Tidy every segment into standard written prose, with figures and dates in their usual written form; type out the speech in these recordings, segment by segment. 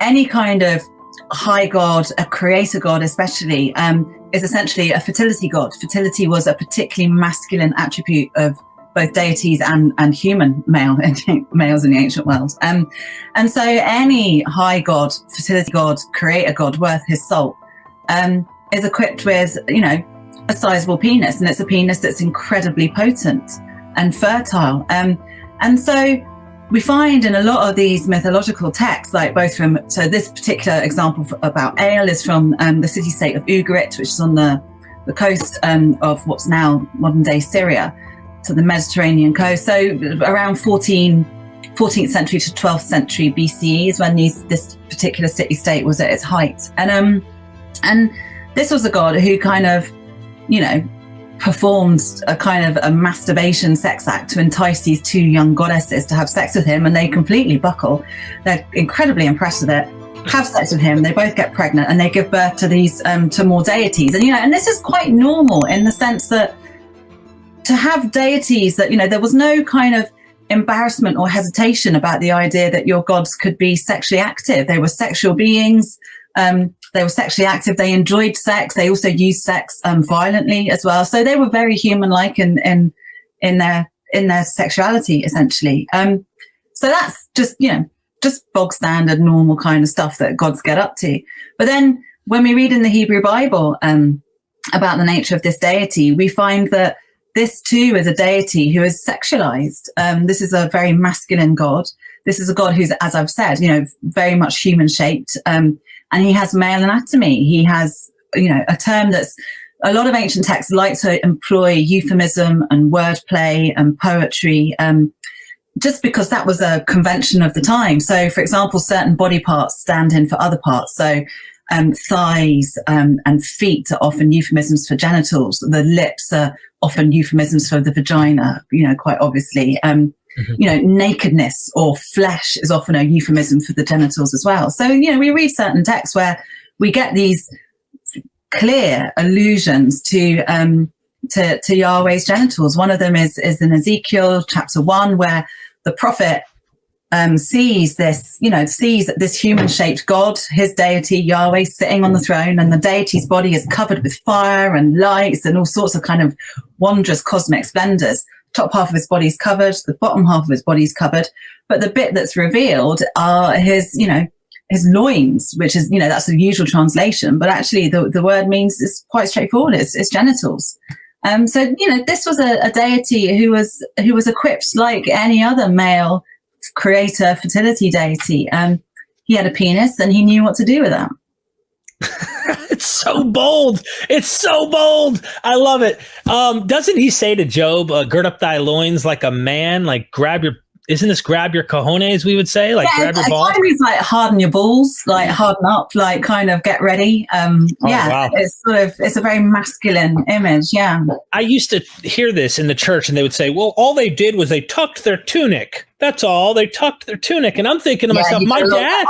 any kind of high god, a creator god especially, is essentially a fertility god. Fertility was a particularly masculine attribute of both deities and human males in the ancient world. And so any high god, fertility god, creator god worth his salt is equipped with, a sizable penis, and it's a penis that's incredibly potent and fertile. And so we find in a lot of these mythological texts, like so this particular example about ale is from the city-state of Ugarit, which is on the coast of what's now modern-day Syria, to the Mediterranean coast. So around 14th century to 12th century BCE is when this particular city-state was at its height. And this was a god who kind of, performed a kind of a masturbation sex act to entice these two young goddesses to have sex with him, and they completely buckle. They're incredibly impressed with it, have sex with him, they both get pregnant, and they give birth to these to more deities. And and this is quite normal in the sense that to have deities that there was no kind of embarrassment or hesitation about the idea that your gods could be sexually active. They were sexual beings. They were sexually active. They enjoyed sex. They also used sex violently as well. So they were very human-like in their sexuality, essentially. So that's just bog standard, normal kind of stuff that gods get up to. But then when we read in the Hebrew Bible about the nature of this deity, we find that this too is a deity who is sexualized. This is a very masculine god. This is a god who's, as I've said, very much human-shaped. And he has male anatomy. He has, a term that's a lot of ancient texts like to employ euphemism and wordplay and poetry, just because that was a convention of the time. So, for example, certain body parts stand in for other parts. So thighs and feet are often euphemisms for genitals. The lips are often euphemisms for the vagina, quite obviously. Nakedness or flesh is often a euphemism for the genitals as well. So, we read certain texts where we get these clear allusions to Yahweh's genitals. One of them is in Ezekiel chapter 1, where the prophet sees this human-shaped God, his deity, Yahweh, sitting on the throne, and the deity's body is covered with fire and lights and all sorts of kind of wondrous cosmic splendors. Top half of his body is covered, the bottom half of his body is covered, but the bit that's revealed are his loins, which is, that's the usual translation, but actually the word means it's quite straightforward. It's genitals. So this was a deity who was equipped like any other male creator fertility deity. He had a penis and he knew what to do with that. It's so bold. It's so bold. I love it. Doesn't he say to Job, gird up thy loins like a man, like grab your cojones, we would say, like grab your balls? Kind of like harden your balls, like harden up, like kind of get ready. Wow. It's a very masculine image. Yeah. I used to hear this in the church and they would say, well, all they did was they tucked their tunic. That's all. They tucked their tunic. And I'm thinking to myself, my dad.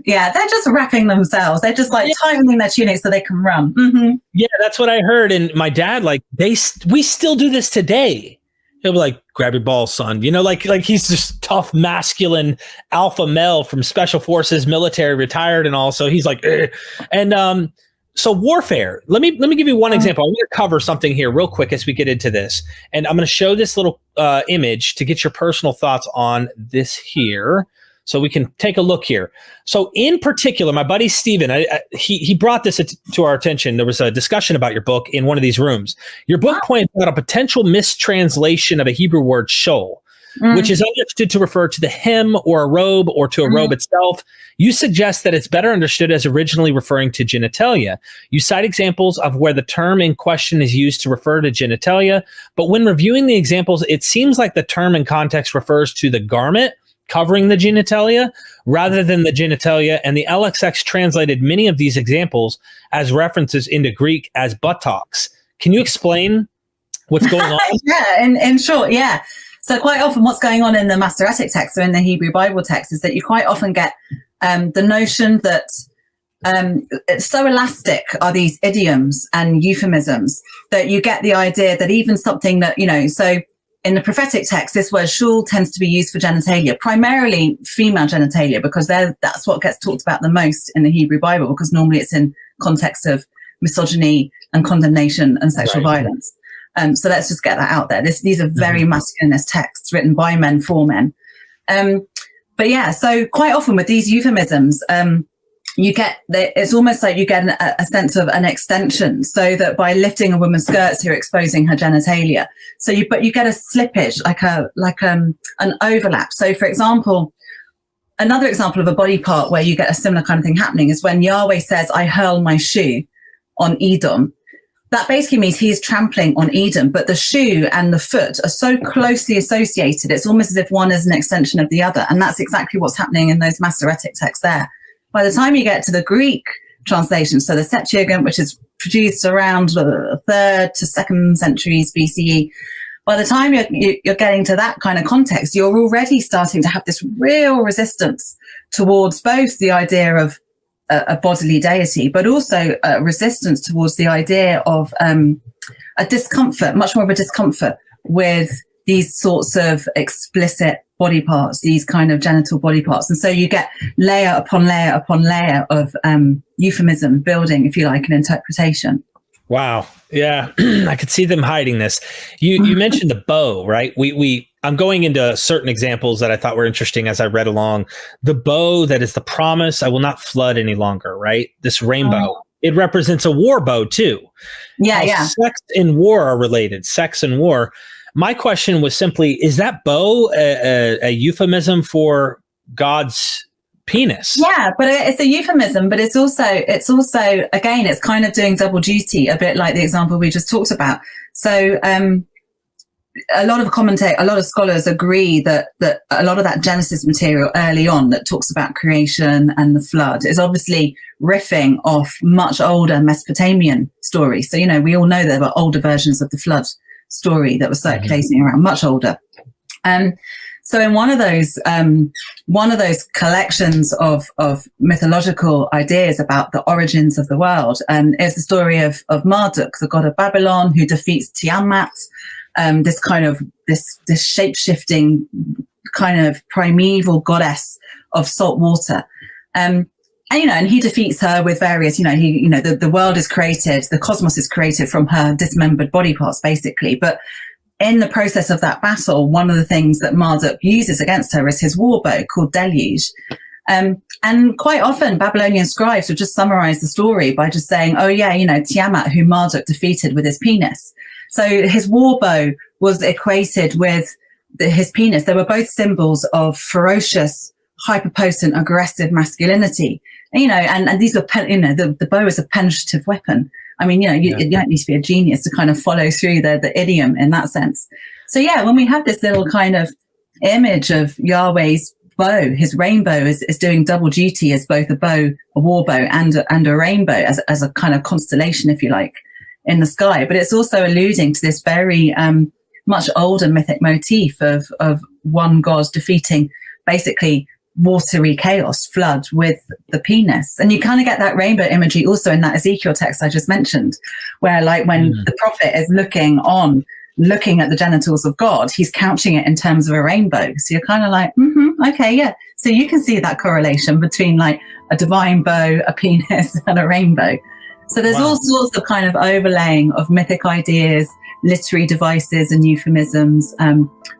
They're just wrapping themselves. They're just tightening their tunic so they can run. Mm-hmm. Yeah, that's what I heard. And my dad, we still do this today. He'll be like, grab your balls, son. Like he's just tough, masculine alpha male from special forces, military, retired and all. So he's like, ugh. And so warfare. Let me give you one example. I want to cover something here real quick as we get into this. And I'm going to show this little image to get your personal thoughts on this here. So we can take a look here. So in particular, my buddy Steven, he brought this to our attention. There was a discussion about your book in one of these rooms. Your book points out a potential mistranslation of a Hebrew word shol, which is understood to refer to the hem or a robe or to a robe itself. You suggest that it's better understood as originally referring to genitalia. You cite examples of where the term in question is used to refer to genitalia, but when reviewing the examples, it seems like the term in context refers to the garment covering the genitalia rather than the genitalia, and the LXX translated many of these examples as references into Greek as buttocks. Can you explain what's going on? Yeah, in short, yeah. So quite often what's going on in the Masoretic text or in the Hebrew Bible text is that you quite often get the notion that it's so elastic are these idioms and euphemisms that you get the idea that even something that, so in the prophetic text, this word shul tends to be used for genitalia, primarily female genitalia, because that's what gets talked about the most in the Hebrew Bible, because normally it's in context of misogyny and condemnation and sexual violence. So let's just get that out there. These are very masculinist texts written by men for men. But yeah, so quite often with these euphemisms, it's almost like you get a sense of an extension, so that by lifting a woman's skirts, you're exposing her genitalia. But you get a slippage, like an overlap. So for example, another example of a body part where you get a similar kind of thing happening is when Yahweh says, I hurl my shoe on Edom. That basically means he is trampling on Edom, but the shoe and the foot are so closely associated. It's almost as if one is an extension of the other. And that's exactly what's happening in those Masoretic texts there. By the time you get to the Greek translation, so the Septuagint, which is produced around the 3rd to 2nd centuries BCE, by the time you're getting to that kind of context, you're already starting to have this real resistance towards both the idea of a bodily deity, but also a resistance towards the idea of a discomfort, much more of a discomfort with these sorts of explicit body parts, these kind of genital body parts. And so you get layer upon layer upon layer of euphemism building, if you like, an interpretation. Wow. Yeah. I could see them hiding this. You mentioned the bow, right? I'm going into certain examples that I thought were interesting as I read along. The bow that is the promise, I will not flood any longer, right? This rainbow. It represents a war bow too. Yeah. Sex and war are related. Sex and war. My question was simply, is that bow a euphemism for God's penis? Yeah, but it's a euphemism, but it's also again, it's kind of doing double duty, a bit like the example we just talked about. So a lot of scholars agree that a lot of that Genesis material early on that talks about creation and the flood is obviously riffing off much older Mesopotamian stories. So, we all know there were older versions of the flood story that was circulating around, much older. So in one of those collections of mythological ideas about the origins of the world, is the story of Marduk, the god of Babylon, who defeats Tiamat, this shape-shifting kind of primeval goddess of salt water. And he defeats her with various, the world is created, the cosmos is created from her dismembered body parts, basically. But in the process of that battle, one of the things that Marduk uses against her is his war bow called Deluge. And quite often Babylonian scribes would just summarize the story by just saying, Tiamat, who Marduk defeated with his penis. So his war bow was equated with his penis. They were both symbols of ferocious, hyperpotent, aggressive masculinity. And these are, the bow is a penetrative weapon. I mean, you don't need to be a genius to kind of follow through the idiom in that sense. So yeah, when we have this little kind of image of Yahweh's bow, his rainbow is doing double duty as both a bow, a war bow, and a rainbow as a kind of constellation, if you like, in the sky. But it's also alluding to this very much older mythic motif of one god defeating basically watery chaos, flood, with the penis. And you kind of get that rainbow imagery also in that Ezekiel text I just mentioned, where like when the prophet is looking at the genitals of God, he's couching it in terms of a rainbow. So you're kind of like, okay, yeah. So you can see that correlation between like a divine bow, a penis, and a rainbow. So there's all sorts of kind of overlaying of mythic ideas, literary devices and euphemisms,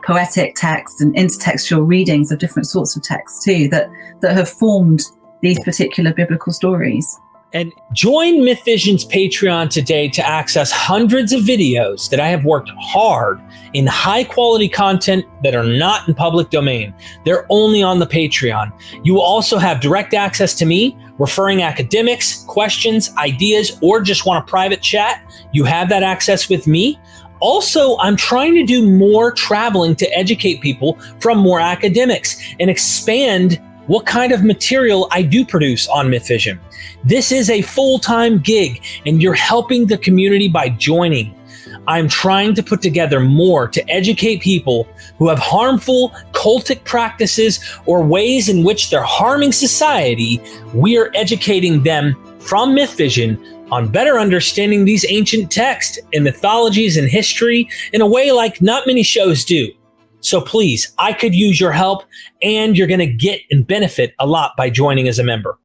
poetic texts and intertextual readings of different sorts of texts too, that have formed these particular biblical stories. And join MythVision's Patreon today to access hundreds of videos that I have worked hard in high quality content that are not in public domain. They're only on the Patreon. You will also have direct access to me, referring academics, questions, ideas, or just want a private chat. You have that access with me. Also, I'm trying to do more traveling to educate people from more academics and expand what kind of material I do produce on MythVision. This is a full-time gig, and you're helping the community by joining. I'm trying to put together more to educate people who have harmful cultic practices or ways in which they're harming society. We are educating them from MythVision on better understanding these ancient texts and mythologies and history in a way like not many shows do. So please, I could use your help, and you're going to get and benefit a lot by joining as a member.